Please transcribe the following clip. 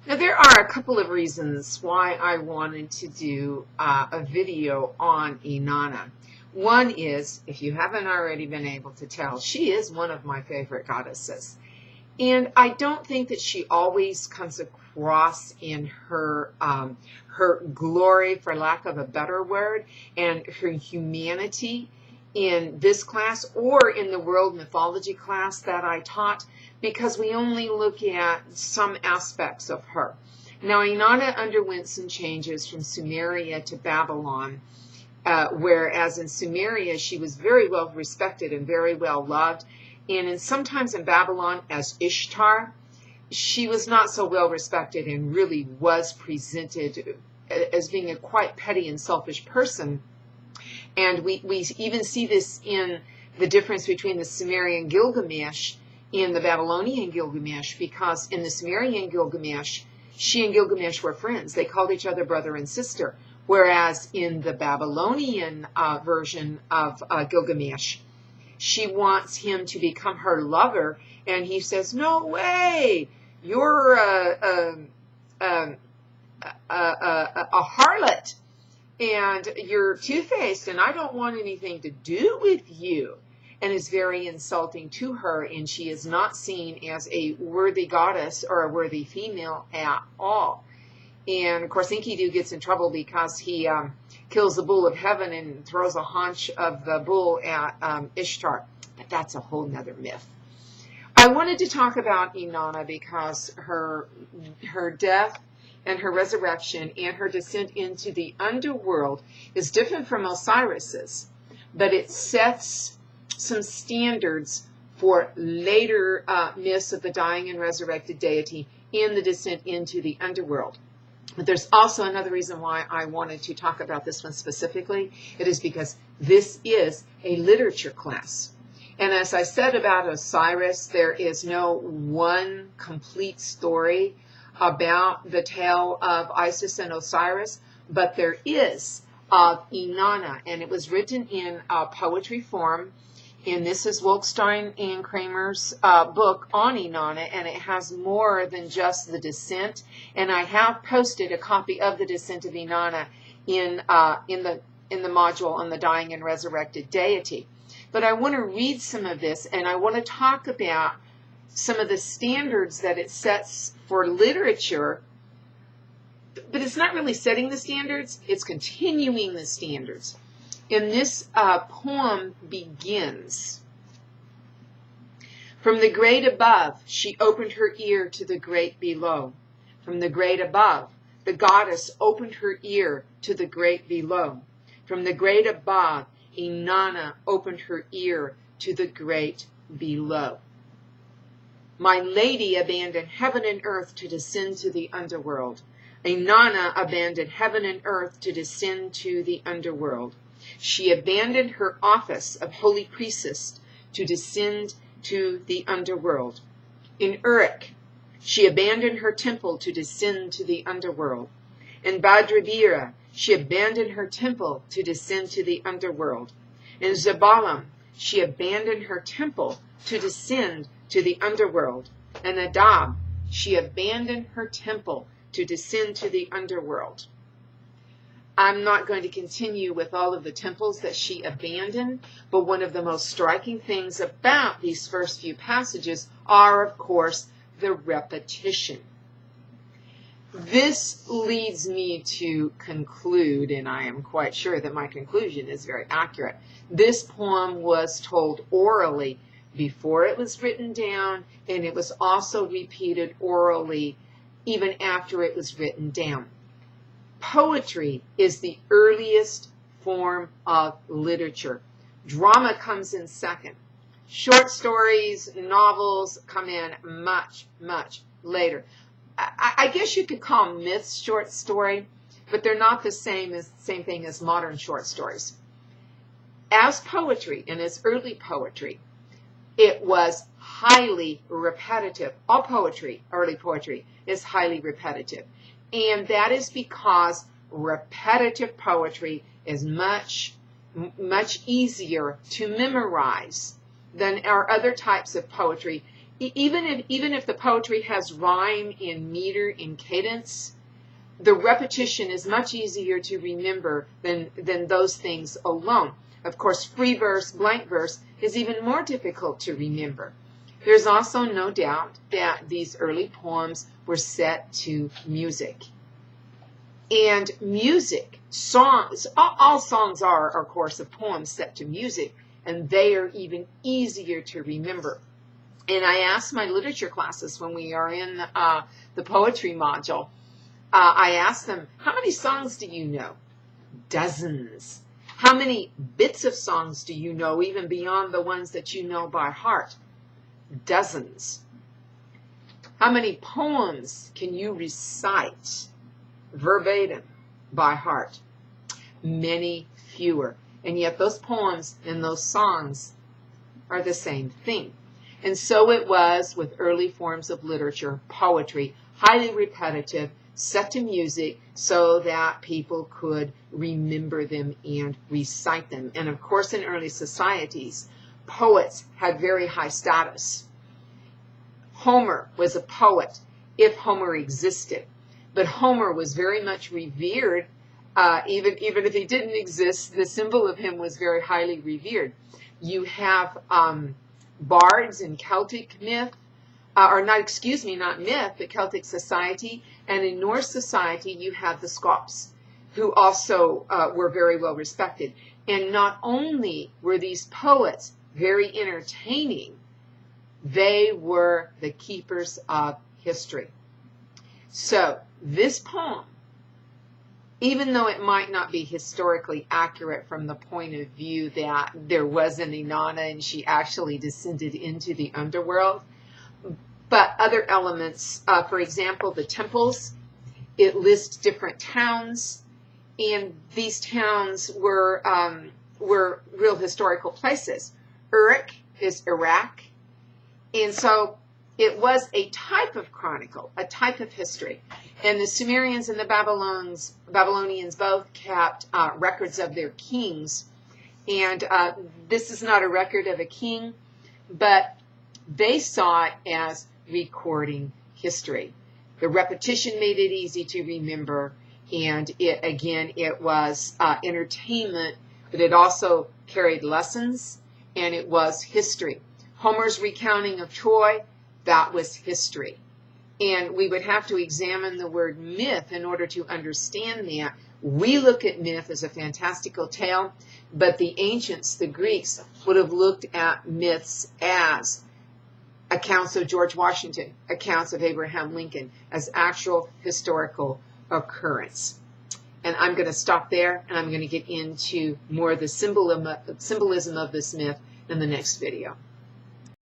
Now, there are a couple of reasons why I wanted to do a video on Inanna. One is, if you haven't already been able to tell, she is one of my favorite goddesses. And I don't think that she always comes across in her glory, for lack of a better word, and her humanity in this class or in the world mythology class that I taught, because we only look at some aspects of her. Now, Inanna underwent some changes from Sumeria to Babylon, whereas in Sumeria she was very well respected and very well loved. And sometimes in Babylon, as Ishtar, she was not so well respected and really was presented as being a quite petty and selfish person. And we even see this in the difference between the Sumerian Gilgamesh and the Babylonian Gilgamesh, because in the Sumerian Gilgamesh, she and Gilgamesh were friends. They called each other brother and sister. Whereas in the Babylonian version of Gilgamesh, she wants him to become her lover, and he says, "No way, you're a harlot, and you're two-faced, and I don't want anything to do with you," and is very insulting to her, and she is not seen as a worthy goddess or a worthy female at all. And of course, Enkidu gets in trouble because he kills the bull of heaven and throws a haunch of the bull at Ishtar. But that's a whole nother myth. I wanted to talk about Inanna because her death and her resurrection and her descent into the underworld is different from Osiris's, but it sets some standards for later myths of the dying and resurrected deity in the descent into the underworld. But there's also another reason why I wanted to talk about this one specifically. It is because this is a literature class. And as I said about Osiris, there is no one complete story about the tale of Isis and Osiris, but there is of Inanna, and it was written in poetry form. And this is Wolkstein and Kramer's book on Inanna, and it has more than just the descent. And I have posted a copy of the descent of Inanna in the module on the dying and resurrected deity. But I want to read some of this, and I want to talk about some of the standards that it sets for literature. But it's not really setting the standards; it's continuing the standards. And this poem begins, "From the great above, she opened her ear to the great below. From the great above, the goddess opened her ear to the great below. From the great above, Inanna opened her ear to the great below. My lady abandoned heaven and earth to descend to the underworld. Inanna abandoned heaven and earth to descend to the underworld. She abandoned her office of holy priestess to descend to the underworld. In Uruk, she abandoned her temple to descend to the underworld. In Badribira, she abandoned her temple to descend to the underworld. In Zebalam, she abandoned her temple to descend to the underworld. In Adab, she abandoned her temple to descend to the underworld." I'm not going to continue with all of the temples that she abandoned, but one of the most striking things about these first few passages are, of course, the repetition. This leads me to conclude, and I am quite sure that my conclusion is very accurate. This poem was told orally before it was written down, and it was also repeated orally even after it was written down. Poetry is the earliest form of literature. Drama comes in second. Short stories, novels come in much, much later. I guess you could call myths short story, but they're not the same thing as modern short stories. As poetry, and as early poetry, it was highly repetitive. All poetry, early poetry, is highly repetitive. And that is because repetitive poetry is much easier to memorize than our other types of poetry. even if the poetry has rhyme and meter and cadence, the repetition is much easier to remember than those things alone. Of course, free verse, blank verse is even more difficult to remember. There's also no doubt that these early poems were set to music. And music, songs, all songs are, of course, of poems set to music, and they are even easier to remember. And I asked my literature classes when we are in the poetry module, I asked them, how many songs do you know? Dozens. How many bits of songs do you know, even beyond the ones that you know by heart? Dozens. How many poems can you recite verbatim by heart? Many fewer. And yet those poems and those songs are the same thing. And so it was with early forms of literature, poetry, highly repetitive, set to music so that people could remember them and recite them. And of course, in early societies, poets had very high status. Homer was a poet, if Homer existed. But Homer was very much revered, even if he didn't exist, the symbol of him was very highly revered. You have bards in Celtic myth, not myth, but Celtic society. And in Norse society, you had the Scots, who also were very well respected. And not only were these poets very entertaining, they were the keepers of history. So this poem, even though it might not be historically accurate from the point of view that there was an Inanna and she actually descended into the underworld, but other elements, for example, the temples, it lists different towns, and these towns were real historical places. Uruk is Iraq, and so it was a type of chronicle, a type of history. And the Sumerians and the Babylonians both kept records of their kings, and this is not a record of a king, but they saw it as recording history. The repetition made it easy to remember, and it was entertainment, but it also carried lessons, and it was history. Homer's recounting of Troy, that was history. And we would have to examine the word myth in order to understand that. We look at myth as a fantastical tale, but the ancients, the Greeks, would have looked at myths as accounts of George Washington, accounts of Abraham Lincoln, as actual historical occurrence. And I'm going to stop there, and I'm going to get into more of the symbolism of this myth in the next video.